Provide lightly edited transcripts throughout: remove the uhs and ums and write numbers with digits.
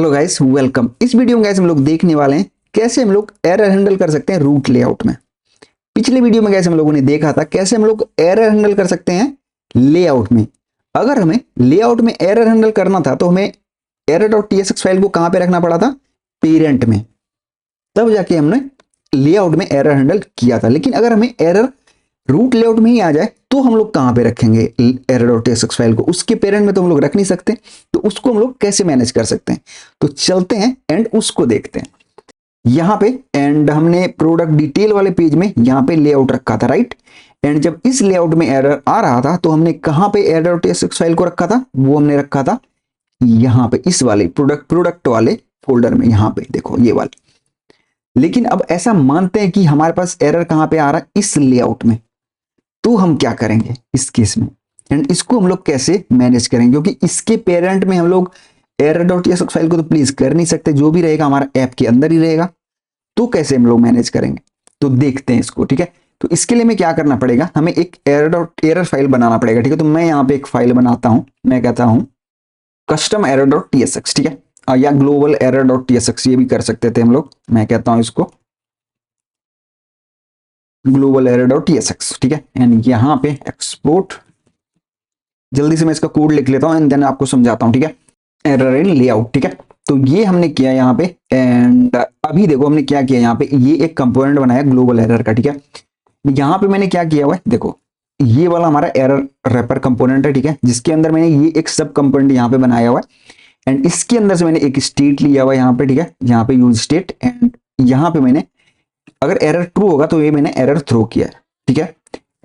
Hello guys, welcome. इस video में guys हम लोग देखने वाले हैं कैसे हम लोग एरर हैंडल कर सकते हैं रूट लेआउट में। पिछले वीडियो में गाइस हम लोगों ने देखा था कैसे हम लोग एरर हैंडल कर सकते हैं लेआउट में। अगर हमें लेआउट में एरर हैंडल करना था तो हमें error.tsx फाइल को कहां पे रखना पड़ा था? पेरेंट में। तब जाके हमने लेआउट में एरर हैंडल किया था। लेकिन अगर हमें एरर रूट लेआउट में ही आ जाए तो हम लोग कहां पे रखेंगे error.tsx फाइल को? उसके पेरेंट में तो हम लोग रख नहीं सकते, तो उसको हम लोग कैसे मैनेज कर सकते हैं? तो चलते हैं एंड उसको देखते हैं। यहां पे एंड हमने प्रोडक्ट डिटेल वाले पेज में यहां पे लेआउट रखा था, राइट। एंड जब इस लेआउट में एरर आ रहा था तो हमने कहां पे error.tsx फाइल को रखा था? वो हमने रखा था यहां पे, इस वाले प्रोडक्ट वाले फोल्डर में। यहां पे देखो ये वाले। लेकिन अब ऐसा मानते हैं कि हमारे पास एरर कहां पे आ रहा है? इस लेआउट में। तो हम क्या करेंगे इस केस में एंड इसको हम लोग कैसे मैनेज करेंगे? क्योंकि इसके पेरेंट में हम लोग error.tsx फाइल को तो प्लीज कर नहीं सकते, जो भी रहेगा हमारा ऐप के अंदर ही रहेगा। तो कैसे हम लोग मैनेज करेंगे? तो देखते हैं इसको, ठीक है। तो इसके लिए हमें क्या करना पड़ेगा? हमें एक एरर फाइल बनाना पड़ेगा, ठीक है। तो मैं यहाँ पे एक फाइल बनाता हूं, मैं कहता हूं कस्टम error.tsx, ठीक है। या ग्लोबल error.tsx ये भी कर सकते थे हम लोग। मैं कहता हूं इसको ग्लोबल error.tsx, ठीक है। एंड यहाँ पे एक्सपोर्ट, जल्दी से मैं इसका कोड लिख लेता हूं एंड देन आपको समझाता हूं, ठीक है। एरर इन लेआउट, ठीक है। तो ये हमने किया यहाँ पे। एंड अभी देखो हमने क्या किया यहाँ पे, ये एक कंपोनेंट बनाया ग्लोबल एरर का, ठीक है। यहाँ पे मैंने क्या किया हुआ है, देखो ये वाला हमारा एरर रैपर कंपोनेंट है, ठीक है, जिसके अंदर मैंने ये एक सब कंपोनेंट यहाँ पे बनाया हुआ है। एंड इसके अंदर से मैंने एक स्टेट लिया हुआ है यहाँ पे, ठीक है, यहाँ पे यूज स्टेट। एंड यहाँ पे मैंने अगर एरर ट्रू होगा तो ये मैंने एरर थ्रो किया है, ठीक है।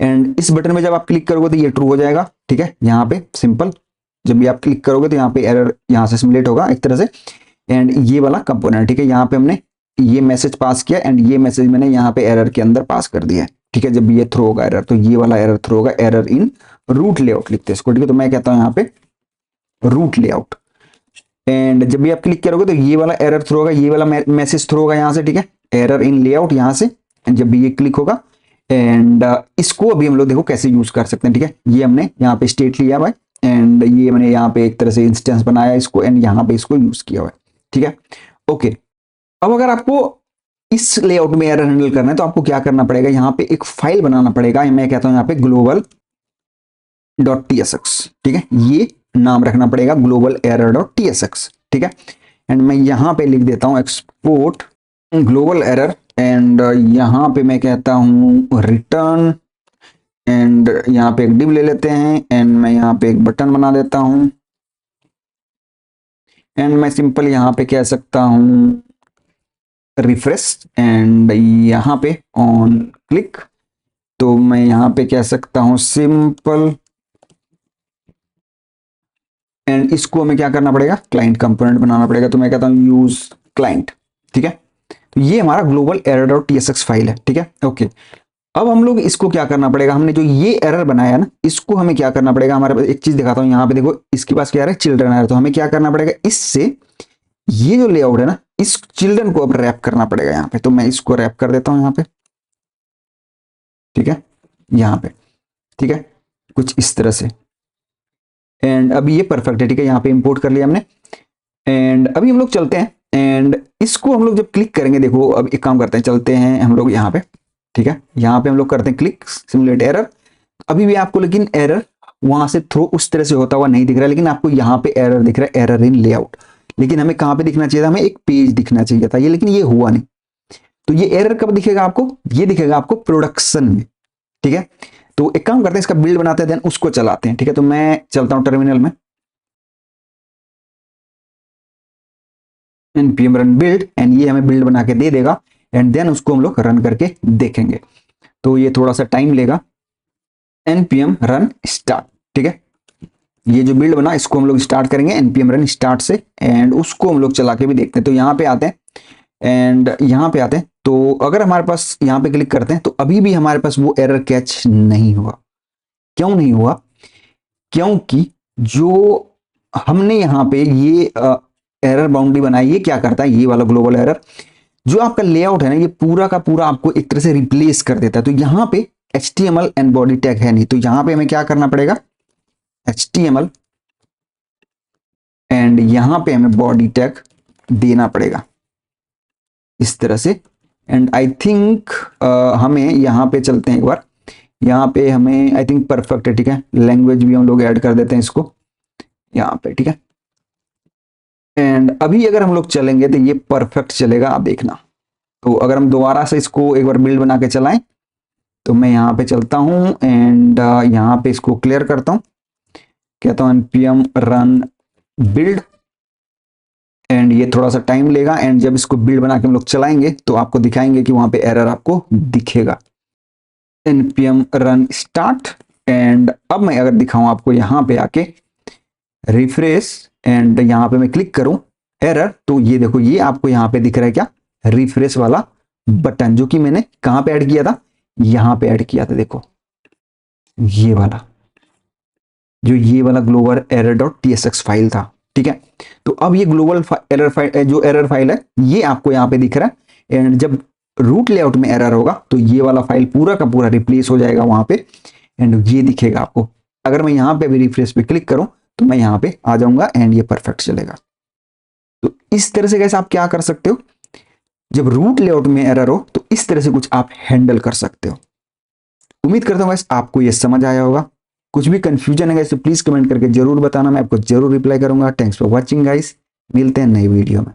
एंड इस बटन में जब आप क्लिक करोगे तो ये ट्रू हो जाएगा, ठीक है। यहाँ पे सिंपल जब भी आप क्लिक करोगे तो यहाँ पे एरर यहाँ से सिमुलेट होगा एक तरह से। एंड ये वाला कंपोनेंट, ठीक है, यहाँ पे हमने ये मैसेज पास किया एंड ये मैसेज मैंने यहाँ पे एरर के अंदर पास कर दिया है, ठीक है। जब ये थ्रो होगा एरर तो ये वाला एरर थ्रो होगा, एरर इन रूट लेआउट लिखते हैं इसको, ठीक है। तो मैं कहता हूँ यहाँ पे रूट लेआउट। एंड जब भी आप क्लिक करोगे तो ये वाला एरर थ्रो होगा, ये वाला मैसेज थ्रो होगा यहाँ से, ठीक है, एरर इन लेआउट यहाँ से। जब भी ये क्लिक होगा एंड इसको अभी हम लोग देखो कैसे यूज कर सकते हैं, ठीक है। ये हमने यहाँ पे स्टेट लिया हुआ है एंड ये मैंने यहाँ पे एक तरह से इंस्टेंस बनाया इसको एंड यहाँ पे इसको यूज किया हुआ है, ठीक है। ओके, अब अगर आपको इस लेआउट में एरर हैंडल करना है तो आपको क्या करना पड़ेगा? यहाँ पे एक फाइल बनाना पड़ेगा। मैं कहता हूँ यहाँ पे global.tsx, ठीक है, ये नाम रखना पड़ेगा ग्लोबल error.tsx, ठीक है। एंड मैं यहाँ पे लिख देता हूँ एक्सपोर्ट ग्लोबल एरर एंड यहाँ पे मैं कहता हूँ रिटर्न। एंड यहाँ पे एक डिव ले लेते हैं एंड मैं यहाँ पे एक बटन बना देता हूँ एंड मैं सिंपल यहाँ पे कह सकता हूँ रिफ्रेश। एंड यहाँ पे ऑन क्लिक तो मैं यहाँ पे कह सकता हूँ सिंपल। एंड इसको हमें क्या करना पड़ेगा? क्लाइंट कंपोनेंट बनाना पड़ेगा। तो मैं कहता हूँ यूज क्लाइंट, ठीक है। तो ये हमारा ग्लोबल error.tsx फाइल है, ठीक है। ओके, अब हम लोग इसको क्या करना पड़ेगा? हमने जो ये एरर बनाया ना, इसको हमें क्या करना पड़ेगा? हमारे पास एक चीज दिखाता हूँ यहाँ पे, देखो इसके पास क्या है, चिल्ड्रन एरर। तो हमें क्या करना पड़ेगा? इससे ये जो लेआउट है ना, इस चिल्ड्रन को अब रैप करना पड़ेगा यहाँ पे। तो मैं इसको रैप कर देता हूँ यहाँ पे, ठीक है, यहाँ पे, ठीक है, कुछ इस तरह से। एंड अभी ये परफेक्ट है, ठीक है, यहाँ पे इंपोर्ट कर लिया हमने। एंड अभी हम लोग चलते हैं एंड इसको हम लोग जब क्लिक करेंगे, देखो अब एक काम करते हैं, चलते हैं हम लोग यहाँ पे, ठीक है। यहाँ पे हम लोग करते हैं क्लिक सिमुलेट एरर। अभी भी आपको लेकिन एरर वहां से थ्रो उस तरह से होता हुआ नहीं दिख रहा है, लेकिन आपको यहाँ पे एरर दिख रहा है, एरर इन लेआउट। लेकिन हमें कहाँ पे दिखना चाहिए था? हमें एक पेज दिखना चाहिए था ये, लेकिन ये हुआ नहीं। तो ये एरर कब दिखेगा आपको? ये दिखेगा आपको प्रोडक्शन में, ठीक है। तो एक काम करते हैं, इसका बिल्ड बनाते हैं देन उसको चलाते हैं, ठीक है। तो मैं चलता हूँ टर्मिनल में, npm रन बिल्ड एंड ये हमें बिल्ड बना के दे देगा एंड देन उसको हम लोग रन करके देखेंगे। तो ये थोड़ा सा टाइम लेगा। npm रन स्टार्ट, ठीक है, ये जो बिल्ड बना इसको हम लोग स्टार्ट करेंगे npm रन स्टार्ट से एंड उसको हम लोग चला के भी देखते हैं। तो यहाँ पे आते हैं एंड यहाँ पे आते हैं तो अगर हमारे पास यहाँ पे क्लिक करते हैं तो अभी भी हमारे पास वो एरर कैच नहीं हुआ। क्यों नहीं हुआ? क्योंकि जो हमने यहाँ पे ये एरर बाउंड्री बनाई, ये क्या करता है, ये वाला ग्लोबल एरर जो आपका लेआउट है ना, ये पूरा का पूरा आपको एक तरह से रिप्लेस कर देता है। तो यहाँ पे HTML एंड बॉडी टैग है नहीं, तो यहाँ पे हमें क्या करना पड़ेगा? HTML एंड यहाँ पे हमें बॉडी टैग देना पड़ेगा इस तरह से। एंड आई थिंक हमें यहाँ पे चलते हैं एक बार, यहाँ पे हमें आई थिंक परफेक्ट है, ठीक है। लैंग्वेज भी हम लोग ऐड कर देते हैं इसको यहाँ पे, ठीक है। एंड अभी अगर हम लोग चलेंगे तो ये परफेक्ट चलेगा, आप देखना। तो अगर हम दोबारा से इसको एक बार बिल्ड बना के चलाएं, तो मैं यहाँ पे चलता हूँ एंड यहाँ पे इसको क्लियर करता हूँ, कहता हूँ npm run build, एंड ये थोड़ा सा टाइम लेगा। एंड जब इसको बिल्ड बना के हम लोग चलाएंगे तो आपको दिखाएंगे कि वहां पे एरर आपको दिखेगा। npm run start, एंड अब मैं अगर दिखाऊं आपको यहाँ पे आके रिफ्रेश, एंड यहाँ पे मैं क्लिक करूं एरर, तो ये देखो ये आपको यहाँ पे दिख रहा है क्या, रिफ्रेश वाला बटन, जो कि मैंने कहां पे ऐड किया था, यहाँ पे ऐड किया था। देखो ये वाला, जो ये वाला global error dot tsx file था, ठीक है। तो अब ये ग्लोबल एरर फाइल, जो एरर फाइल है, ये आपको यहाँ पे दिख रहा है। एंड जब रूट लेआउट में एरर होगा तो ये वाला फाइल पूरा का पूरा रिप्लेस हो जाएगा वहां पे, एंड ये दिखेगा आपको। अगर मैं यहाँ पे भी रिफ्रेश पे क्लिक करूं तो मैं यहाँ पे आ जाऊंगा एंड ये परफेक्ट चलेगा। तो इस तरह से कैसे आप क्या कर सकते हो, जब रूट लेआउट में एरर हो तो इस तरह से कुछ आप हैंडल कर सकते हो। उम्मीद करता हूँ गाइस आपको ये समझ आया होगा। कुछ भी कंफ्यूजन है गाइस तो प्लीज कमेंट करके जरूर बताना, मैं आपको जरूर रिप्लाई करूंगा। थैंक्स फॉर वॉचिंग गाइस, मिलते हैं नई वीडियो में।